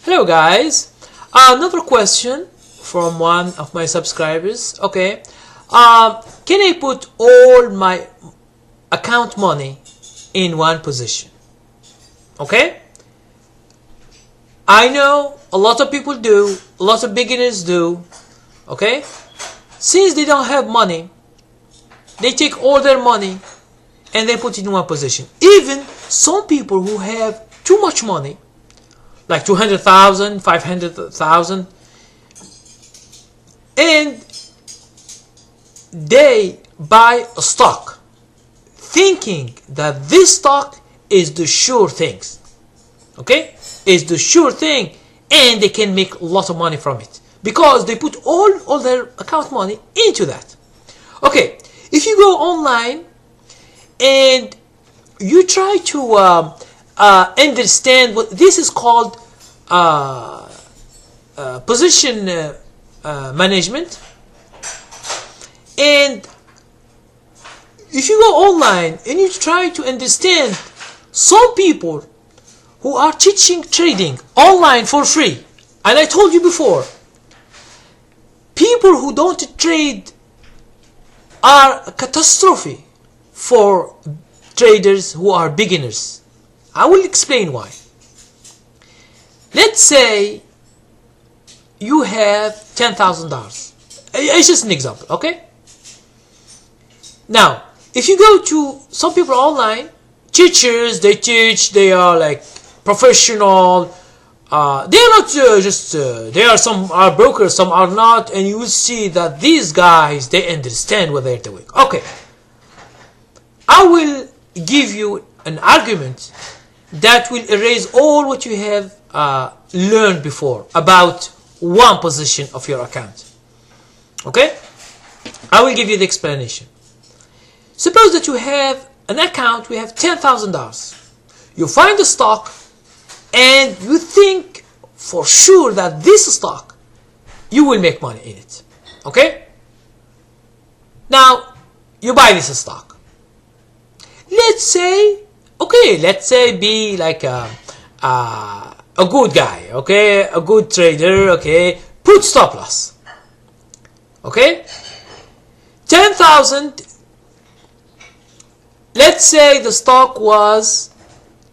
Hello guys, another question from one of my subscribers. Okay, can I put all my account money in one position? Okay, I know a lot of people do, a lot of beginners do. Okay, since they don't have money, they take all their money and they put it in one position. Even some people who have too much money, like 200,000, 500,000, and they buy a stock thinking that this stock is the sure things. Okay, is the sure thing, and they can make a lot of money from it because they put all their account money into that. Okay, if you go online and you try to understand what this is called, position management, and if you go online and you try to understand some people who are teaching trading online for free, and I told you before, people who don't trade are a catastrophe for traders who are beginners. I will explain why. Let's say you have $10,000. It's just an example, okay? Now, if you go to some people online, teachers, they teach, they are like professional. They are not some are brokers, some are not, and you will see that these guys, they understand what they're doing. Okay, I will give you an argument that will erase all what you have learned before about one position of your account. Okay, I will give you the explanation. Suppose that you have an account, we have $10,000. You find a stock and you think for sure that this stock you will make money in it. Okay, now you buy this stock. Let's say, okay, let's say be like a good guy, okay, a good trader, okay, put stop loss. Okay, 10,000. Let's say the stock was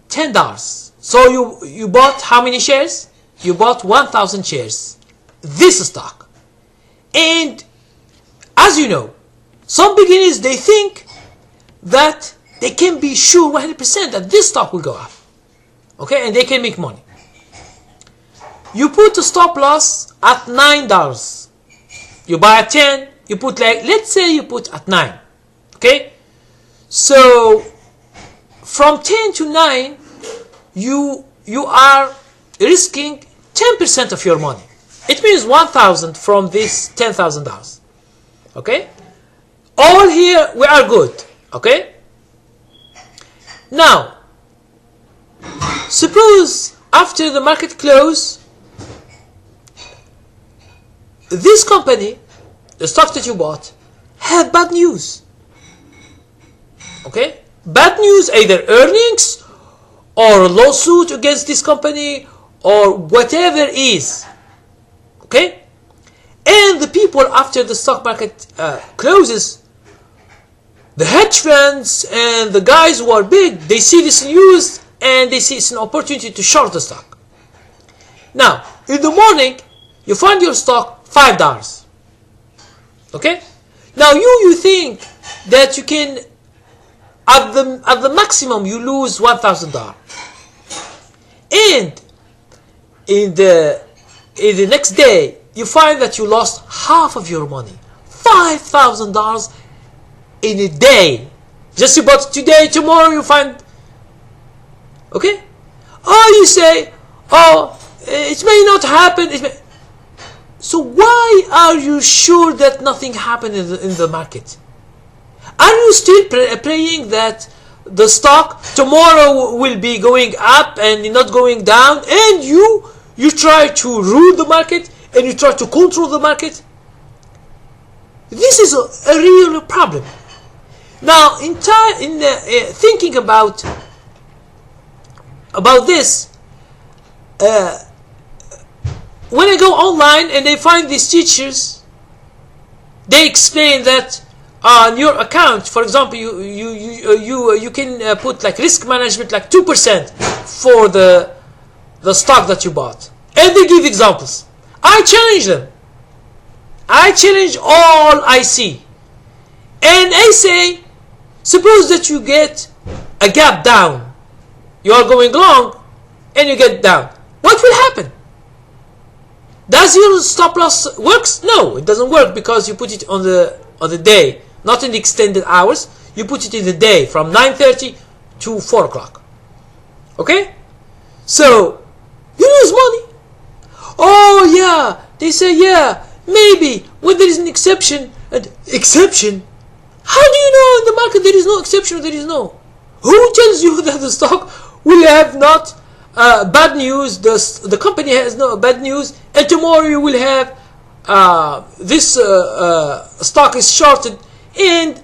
$10. So you bought how many shares? You bought 1,000 shares, this stock. And as you know, some beginners, they think that they can be sure 100% that this stock will go up. Okay, and they can make money. You put a stop loss at $9. You buy at 10, you put, like, let's say you put at 9. Okay, so from 10 to 9, you are risking 10% of your money. It means 1,000 from this $10,000. Okay, all here we are good. Okay, now suppose after the market close, this company, the stock that you bought, have bad news. Okay, bad news, either earnings or a lawsuit against this company or whatever is. Okay, and the people after the stock market closes, the hedge funds and the guys who are big, they see this news and they see it's an opportunity to short the stock. Now in the morning you find your stock $5. Okay, now you think that you can, at the maximum you lose $1,000, and in the next day you find that you lost half of your money, $5,000 in a day. Just you bought today, tomorrow you find. Okay, or you say, oh, it may not happen. So why are you sure that nothing happened in the market? Are you still praying that the stock tomorrow will be going up and not going down, and you try to rule the market and you try to control the market? This is a real problem. Now in thinking about this, when I go online and I find these teachers, they explain that on your account, for example, you can put like risk management like 2% for the stock that you bought, and they give examples. I challenge them. I challenge all I see, and I say, suppose that you get a gap down, you are going long, and you get down. What will happen? Does your stop loss works? No, it doesn't work, because you put it on the day, not in the extended hours. You put it in the day from 9:30 to 4 o'clock. Okay? So you lose money. Oh yeah, they say yeah, maybe when there is an exception. Exception? How do you know in the market there is no exception or there is no? Who tells you that the stock will have not bad news, the company has no bad news, and tomorrow you will have this stock is shorted and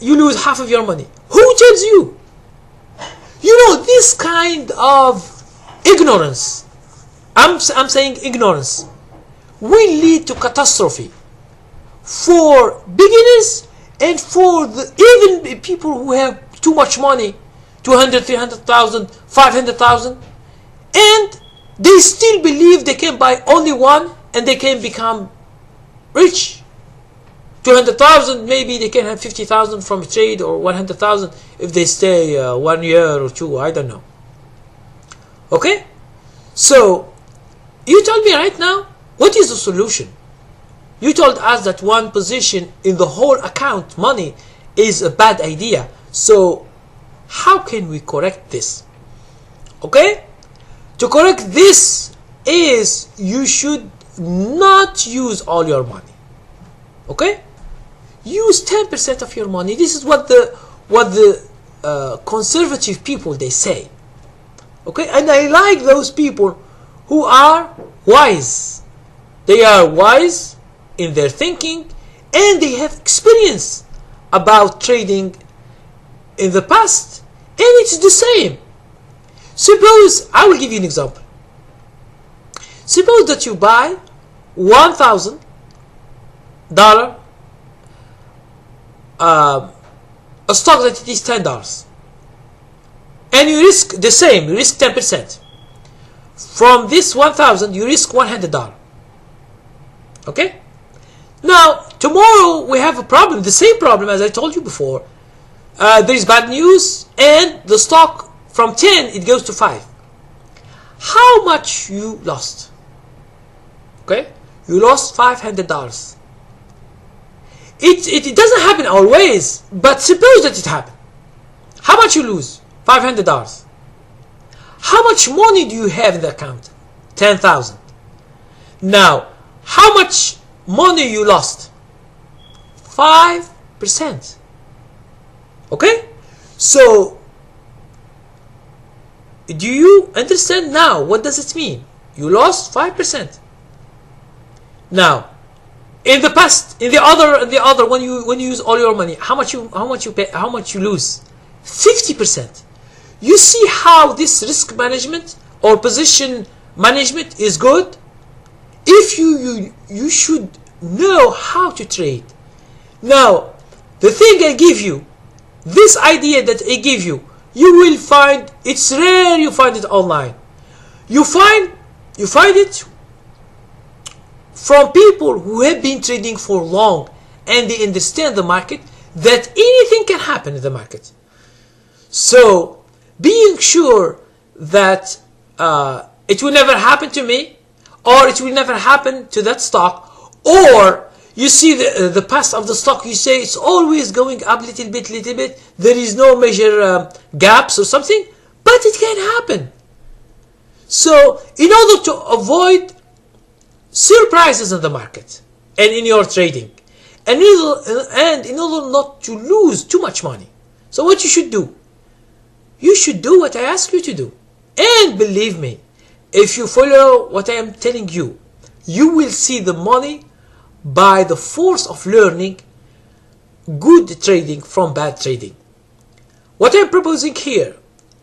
you lose half of your money? Who tells you? You know, this kind of ignorance, I'm saying ignorance, will lead to catastrophe for beginners and for even people who have too much money, 200, 300,000, 500,000, and they still believe they can buy only one and they can become rich. 200,000, maybe they can have 50,000 from a trade, or 100,000 if they stay 1 year or two, I don't know. Okay? So, you told me right now, what is the solution? You told us that one position in the whole account money is a bad idea. So, how can we correct this? Okay? To correct this is you should not use all your money. Okay? Use 10% of your money. This is what the conservative people they say. Okay? And I like those people who are wise. They are wise in their thinking, and they have experience about trading in the past, and it's the same. Suppose, I will give you an example. Suppose that you buy $1,000 a stock that it is $10, and you risk the same, you risk 10%. From this 1,000 you risk $100. Okay? Now tomorrow we have a problem, the same problem as I told you before. There is bad news and the stock from 10 it goes to 5. How much you lost? Okay? You lost $500. It doesn't happen always, but suppose that it happened. How much you lose? $500. How much money do you have in the account? 10,000. Now, how much money you lost? 5%. Okay? So, do you understand now what does it mean? You lost 5%. Now, in the past, in the other when you use all your money, how much you pay, how much you lose? 50%. You see how this risk management or position management is good? If you should know how to trade. Now, the thing I give you, this idea that I give you, you will find, it's rare you find it online. You find it from people who have been trading for long and they understand the market, that anything can happen in the market. So, being sure that it will never happen to me, or it will never happen to that stock, or you see the past of the stock, you say it's always going up little bit, there is no major gaps or something, but it can happen. So, in order to avoid surprises in the market and in your trading, and in order not to lose too much money, so what you should do? You should do what I ask you to do. And believe me, if you follow what I am telling you, you will see the money by the force of learning good trading from bad trading. What I'm proposing here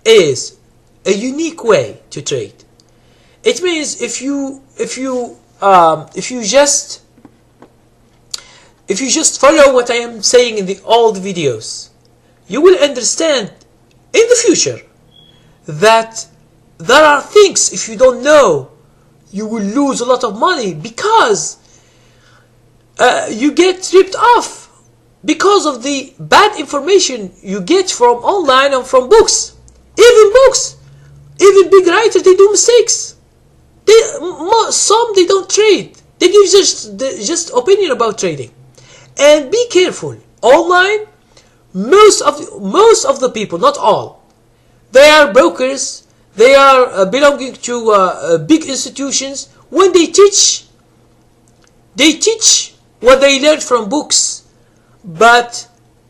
is a unique way to trade. It means if you just follow what I am saying in the old videos, you will understand in the future that there are things, if you don't know, you will lose a lot of money because you get ripped off because of the bad information you get from online and from books. Even big writers, they do mistakes. Some they don't trade. They give just opinion about trading. And be careful. Online, most of the people, not all, they are brokers. They are belonging to big institutions. When they teach what they learned from books, but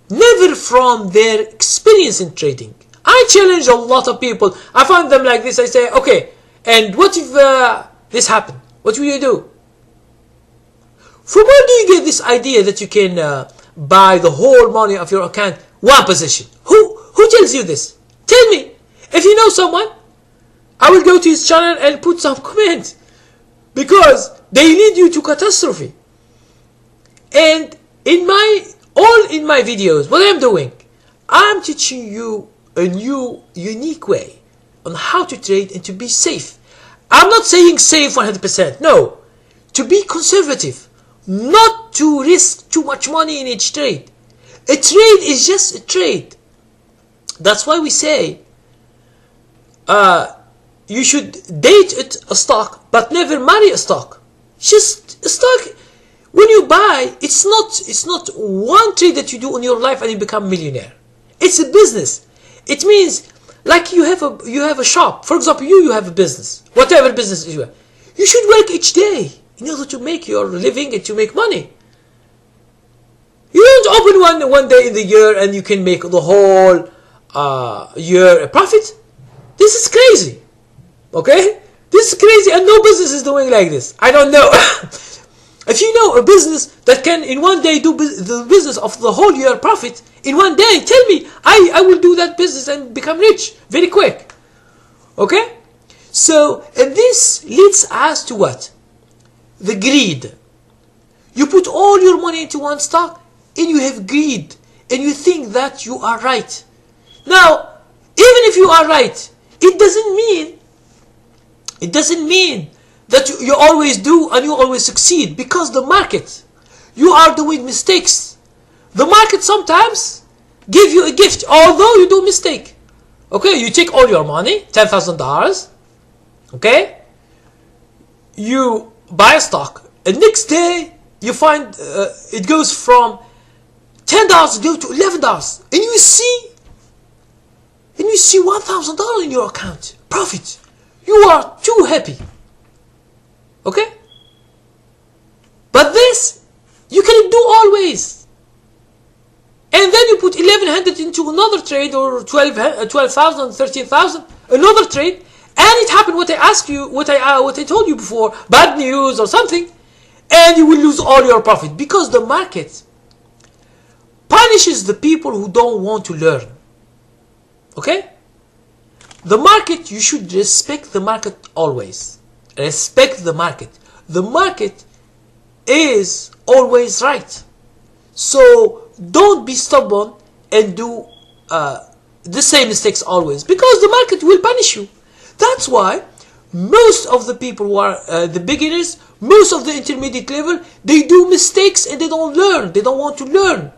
never from their experience in trading. I challenge a lot of people. I find them like this. I say, okay, and what if this happened? What will you do? From where do you get this idea that you can buy the whole money of your account, one position? Who tells you this? Tell me. If you know someone, I will go to his channel and put some comment, because they lead you to catastrophe. And in my videos, what I'm doing, I'm teaching you a new, unique way on how to trade and to be safe. I'm not saying safe 100%. No, to be conservative, not to risk too much money in each trade. A trade is just a trade. That's why we say you should date a stock, but never marry a stock. Just a stock. When you buy, it's not one trade that you do in your life and you become a millionaire. It's a business. It means like you have a shop. For example, you have a business, whatever business you have. You should work each day in order to make your living and to make money. You don't open one day in the year and you can make the whole year a profit. This is crazy. Okay? This is crazy, and no business is doing like this. I don't know. If you know a business that can in one day do the business of the whole year profit in one day, tell me. I will do that business and become rich very quick. Okay? So, and this leads us to what? The greed. You put all your money into one stock and you have greed and you think that you are right. Now, even if you are right, it doesn't mean that you always do and you always succeed, because the market, you are doing mistakes. The market sometimes give you a gift, although you do mistake. Okay, you take all your money, $10,000. Okay, you buy a stock, and next day you find it goes from $10 go to $11, and you see $1,000 in your account profit. You are too happy. Okay? But this, you can do always. And then you put 1,100 into another trade, or 12,000, 13,000, another trade, and it happened what I asked you, what I told you before, bad news or something, and you will lose all your profit, because the market punishes the people who don't want to learn. Okay? The market, you should respect the market always. Respect the market. The market is always right. So don't be stubborn and do the same mistakes always, because the market will punish you. That's why most of the people who are the beginners, most of the intermediate level, they do mistakes and they don't learn. They don't want to learn.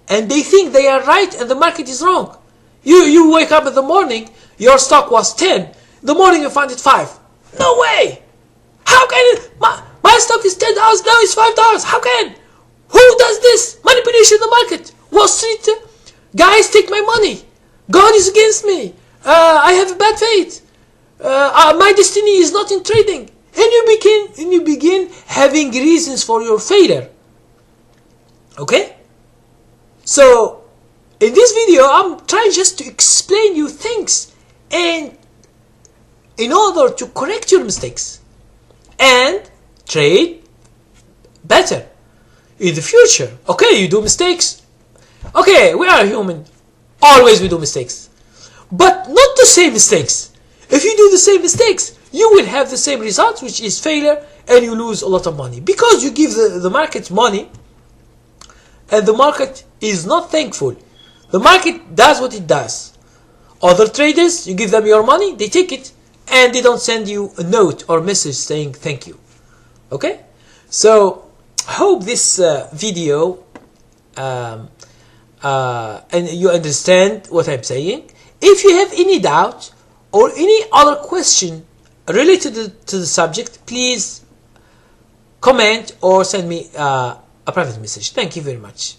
And they think they are right and the market is wrong. You wake up in the morning, your stock was 10. The morning you find it 5. No way! How can it? My stock is $10, now it's $5. How can? Who does this? Manipulation in the market. Wall Street guys take my money. God is against me. I have a bad fate. My destiny is not in trading. And you begin having reasons for your failure. Okay? So, in this video, I'm trying just to explain you things, and in order to correct your mistakes and trade better in the future. Okay, you do mistakes. Okay, we are human. Always we do mistakes. But not the same mistakes. If you do the same mistakes, you will have the same result, which is failure, and you lose a lot of money. Because you give the market money, and the market is not thankful. The market does what it does. Other traders, you give them your money, they take it, and they don't send you a note or message saying thank you. Okay? So, I hope this video and you understand what I'm saying. If you have any doubt or any other question related to the subject, please comment or send me a private message. Thank you very much.